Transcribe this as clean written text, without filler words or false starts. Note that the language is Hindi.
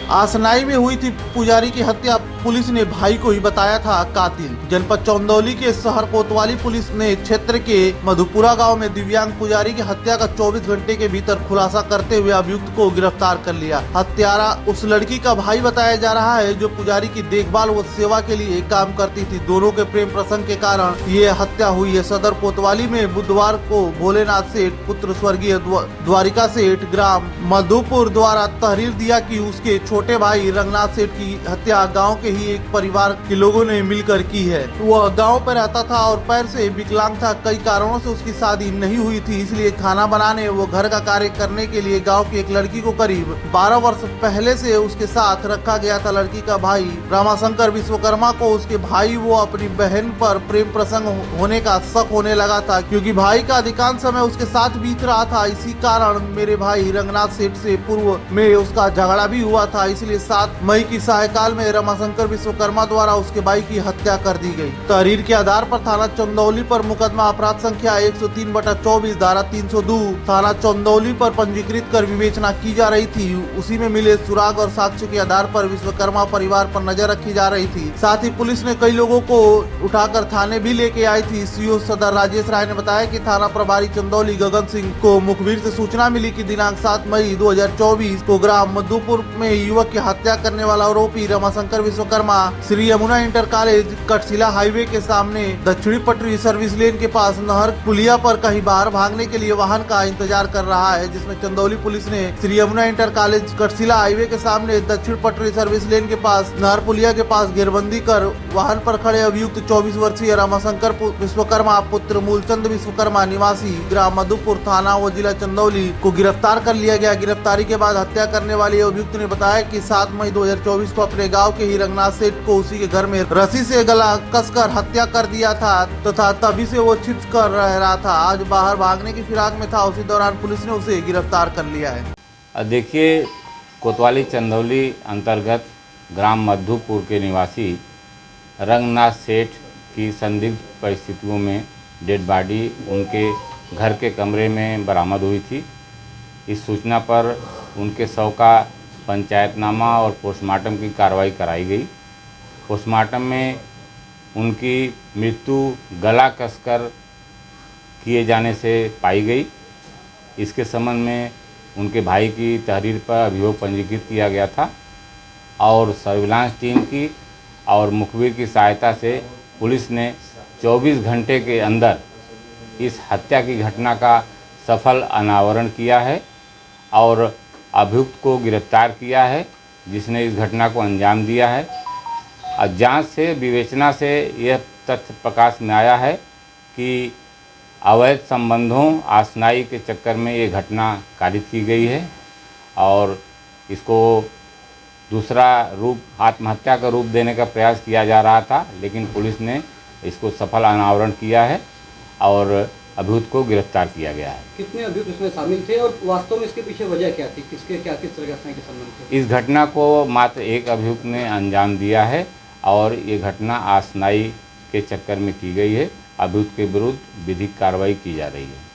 आसनाई में हुई थी पुजारी की हत्या, पुलिस ने भाई को ही बताया था कातिल। जनपद चंदौली के शहर कोतवाली पुलिस ने क्षेत्र के मधुपुरा गांव में दिव्यांग पुजारी की हत्या का 24 घंटे के भीतर खुलासा करते हुए अभियुक्त को गिरफ्तार कर लिया। हत्यारा उस लड़की का भाई बताया जा रहा है जो पुजारी की देखभाल व सेवा के लिए काम करती थी। दोनों के प्रेम प्रसंग के कारण ये हत्या हुई है। सदर कोतवाली में बुधवार को भोलेनाथ सेठ पुत्र स्वर्गीय द्वारिका सेठ ग्राम मधुपुर द्वारा तहरीर दिया कि उसके छोटे भाई रंगनाथ सेठ की हत्या गांव के ही एक परिवार के लोगों ने मिलकर की है। वह गांव पर रहता था और पैर से विकलांग था। कई कारणों से उसकी शादी नहीं हुई थी, इसलिए खाना बनाने व घर का कार्य करने के लिए गांव की एक लड़की को करीब 12 वर्ष पहले से उसके साथ रखा गया था। लड़की का भाई रामाशंकर विश्वकर्मा को उसके भाई वो अपनी बहन पर प्रेम प्रसंग होने का शक होने लगा था, क्योंकि भाई का अधिकांश समय उसके साथ बीत रहा था। इसी कारण मेरे भाई रंगनाथ सेठ से पूर्व में उसका झगड़ा भी हुआ था, इसलिए 7 मई की सायकाल में रमाशंकर विश्वकर्मा द्वारा उसके भाई की हत्या कर दी गई। तहरीर के आधार पर थाना चंदौली पर मुकदमा अपराध संख्या 103/24 धारा 302 थाना चंदौली पर पंजीकृत कर विवेचना की जा रही थी। उसी में मिले सुराग और साक्ष्य के आधार पर विश्वकर्मा परिवार पर नजर रखी जा रही थी। साथ ही पुलिस ने कई लोगों को उठाकर थाने भी लेके आई थी। सीओ सदर राजेश राय ने बताया कि थाना प्रभारी चंदौली गगन सिंह को मुखबिर से सूचना मिली कि दिनांक 7 मई 2024 को ग्राम मधुपुर में युवक की हत्या करने वाला आरोपी Ramashankar Vishwakarma Shri Yamuna inter college Katshila highway के सामने दक्षिणी पटरी सर्विस लेन के पास नहर पुलिया पर कहीं बाहर भागने के लिए वाहन का इंतजार कर रहा है, जिसमें चंदौली पुलिस ने Shri Yamuna inter college Katshila highway के सामने दक्षिण पटरी सर्विस लेन के पास नहर पुलिया के पास घेरबंदी कर वाहन पर खड़े अभियुक्त 24 वर्षीय रमाशंकर विश्वकर्मा पुत्र मूलचंद विश्वकर्मा निवासी ग्राम मधुपुर थाना व जिला चंदौली को गिरफ्तार कर लिया गया। गिरफ्तारी के बाद हत्या करने वाले अभियुक्त ने बताया कि 7 मई 2024 को अपने गांव के ही रंगनाथ सेठ को उसी के घर में रस्सी से गला कसकर हत्या कर दिया था तथा तभी से वो छिप कर रहा था। आज बाहर भागने की फिराक में था, उसी दौरान पुलिस ने उसे गिरफ्तार कर लिया है। देखिए, कोतवाली चंदौली अंतर्गत ग्राम मधुपुर के निवासी रंगनाथ सेठ की संदिग्ध परिस्थितियों में डेड बॉडी उनके घर के कमरे में बरामद हुई थी। इस सूचना पर उनके शव का पंचायतनामा और पोस्टमार्टम की कार्रवाई कराई गई। पोस्टमार्टम में उनकी मृत्यु गला कसकर किए जाने से पाई गई। इसके संबंध में उनके भाई की तहरीर पर अभियोग पंजीकृत किया गया था और सर्विलांस टीम की और मुखबिर की सहायता से पुलिस ने 24 घंटे के अंदर इस हत्या की घटना का सफल अनावरण किया है और अभियुक्त को गिरफ्तार किया है, जिसने इस घटना को अंजाम दिया है। और जांच से विवेचना से यह तथ्य प्रकाश में आया है कि अवैध संबंधों आसनाई के चक्कर में ये घटना कारित की गई है और इसको दूसरा रूप आत्महत्या का रूप देने का प्रयास किया जा रहा था, लेकिन पुलिस ने इसको सफल अनावरण किया है और अभियुक्त को गिरफ्तार किया गया है। कितने अभियुक्त इसमें शामिल थे और वास्तव में इसके पीछे वजह क्या थी? किस तरह के संबंध थे? इस घटना को मात्र एक अभियुक्त ने अंजाम दिया है और ये घटना आसनाई के चक्कर में की गई है। अभियुक्त के विरुद्ध विधिक कार्रवाई की जा रही है।